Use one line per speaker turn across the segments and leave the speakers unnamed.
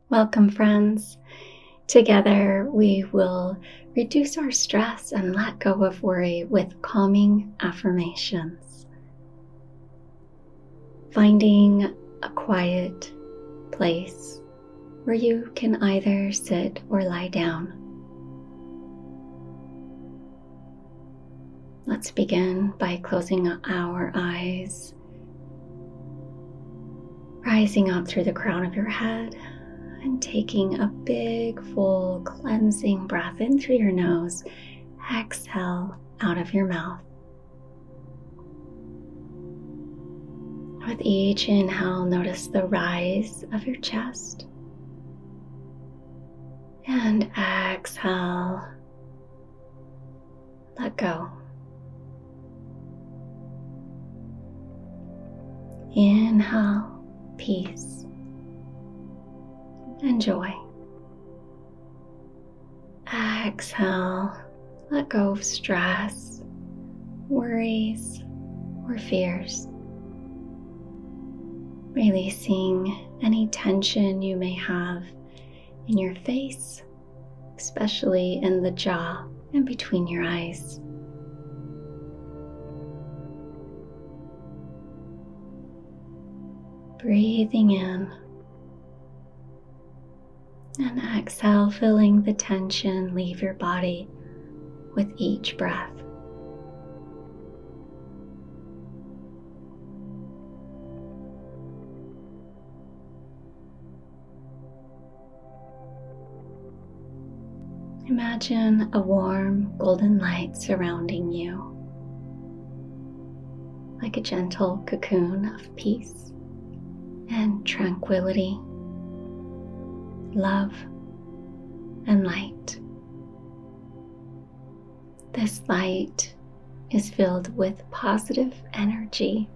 Welcome, friends. Together, we will reduce our stress and let go of worry with calming affirmations. Finding a quiet place where you can either sit or lie down. Let's begin by closing our eyes, rising up through the crown of your head, and taking a big, full, cleansing breath in through your nose. Exhale out of your mouth. With each inhale, notice the rise of your chest. And exhale, let go. Inhale, peace and joy. Exhale, let go of stress, worries, or fears. Releasing any tension you may have in your face, especially in the jaw and between your eyes. Breathing in and exhale, feeling the tension leave your body with each breath. Imagine a warm golden light surrounding you, like a gentle cocoon of peace and tranquility, love and light. This light is filled with positive energy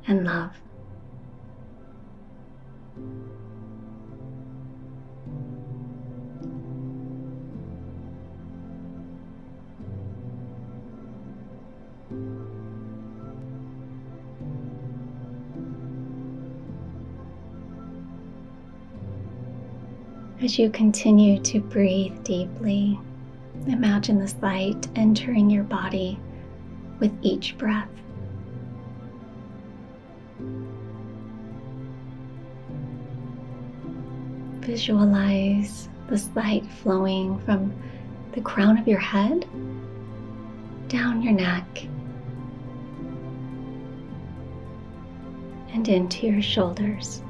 and love. As you continue to breathe deeply, imagine this light entering your body with each breath. Visualize this light flowing from the crown of your head down your neck and into your shoulders,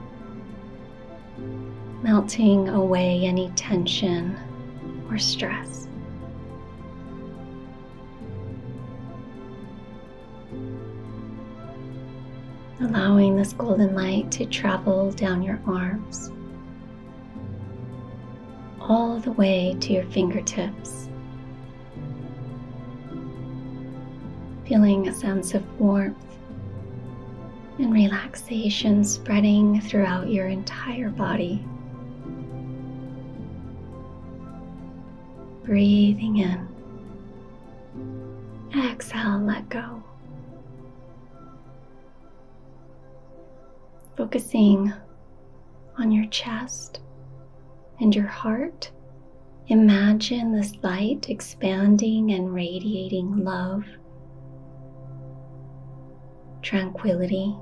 melting away any tension or stress. Allowing this golden light to travel down your arms, all the way to your fingertips, feeling a sense of warmth and relaxation spreading throughout your entire body. Breathing in. Exhale, let go. Focusing on your chest and your heart, imagine this light expanding and radiating love, tranquility,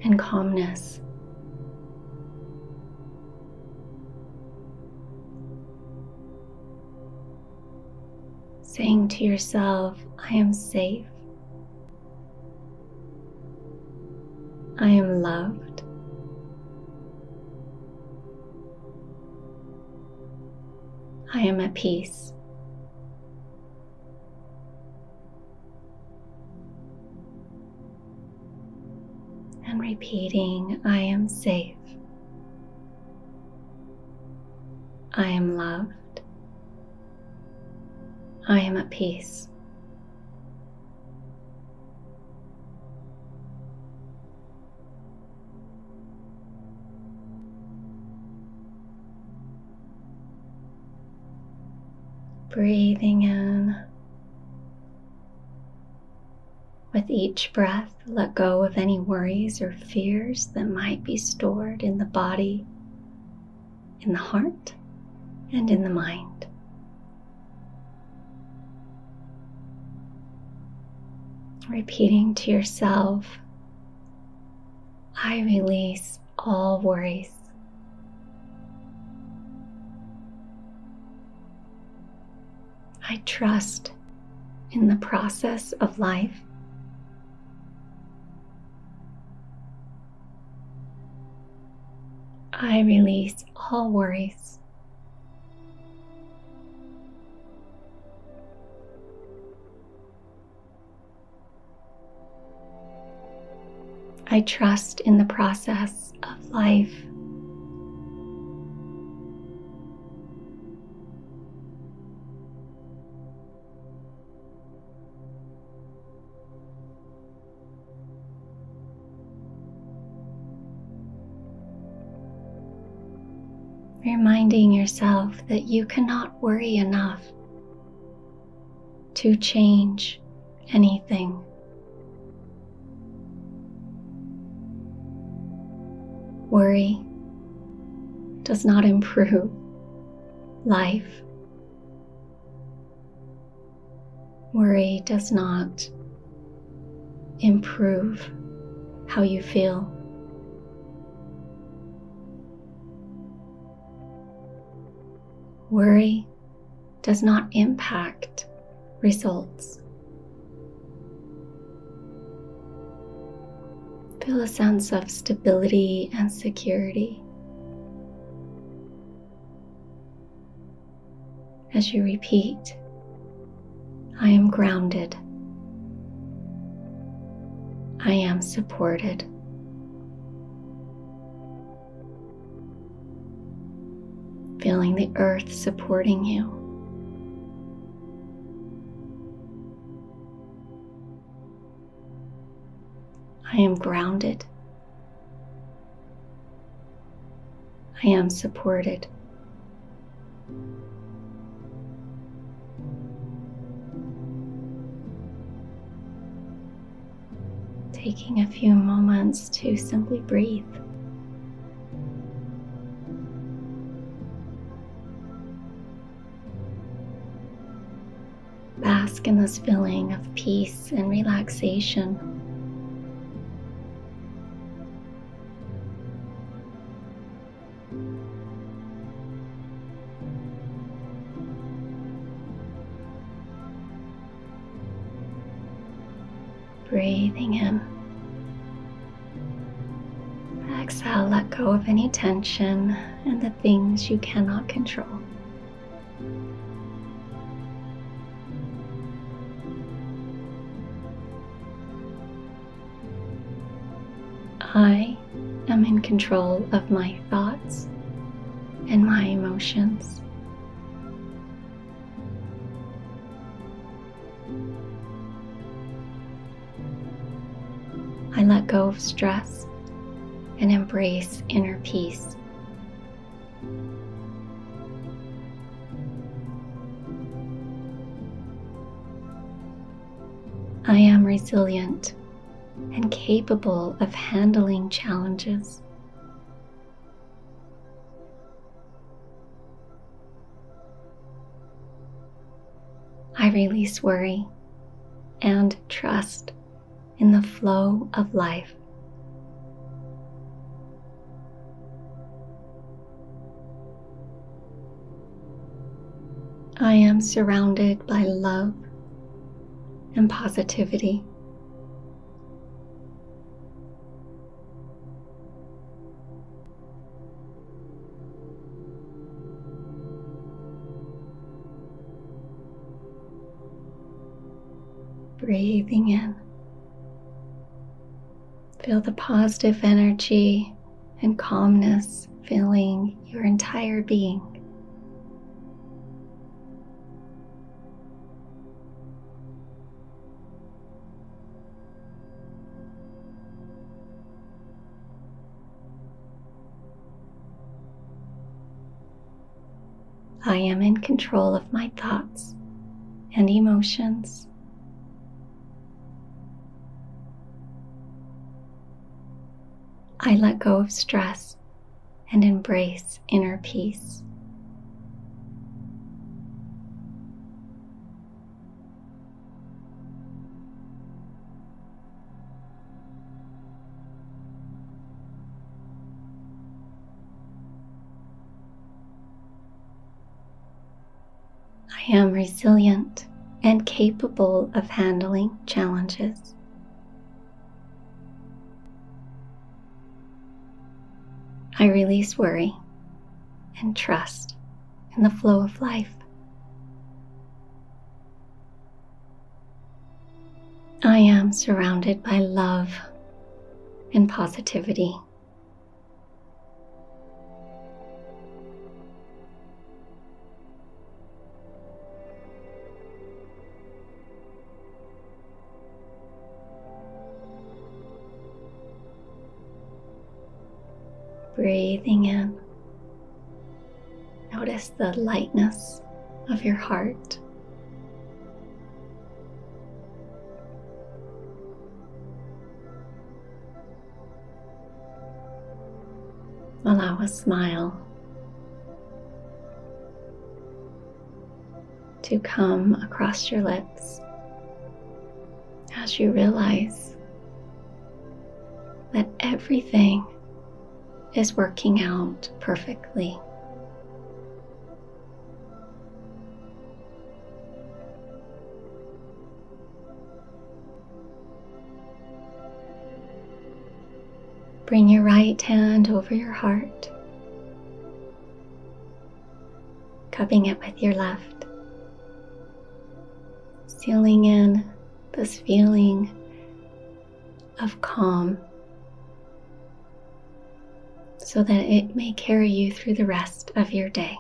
and calmness. Saying to yourself, I am safe. I am loved. I am at peace. And repeating, I am safe. I am loved. I am at peace. Breathing in. With each breath, let go of any worries or fears that might be stored in the body, in the heart, and in the mind. Repeating to yourself, I release all worries. I trust in the process of life. I release all worries. I trust in the process of life. Reminding yourself that you cannot worry enough to change anything. Worry does not improve life. Worry does not improve how you feel. Worry does not impact results. Feel a sense of stability and security as you repeat, I am grounded. I am supported. Feeling the earth supporting you. I am grounded. I am supported. Taking a few moments to simply breathe. Bask in this feeling of peace and relaxation. Breathing in. Exhale, let go of any tension and the things you cannot control. I am in control of my thoughts and my emotions. I let go of stress and embrace inner peace. I am resilient and capable of handling challenges. I release worry and trust in the flow of life. I am surrounded by love and positivity. Breathing in. Feel the positive energy and calmness filling your entire being. I am in control of my thoughts and emotions. I let go of stress and embrace inner peace. I am resilient and capable of handling challenges. I release worry and trust in the flow of life. I am surrounded by love and positivity. Breathing in, notice the lightness of your heart. Allow a smile to come across your lips as you realize that everything is working out perfectly. Bring your right hand over your heart, cupping it with your left, sealing in this feeling of calm so that it may carry you through the rest of your day.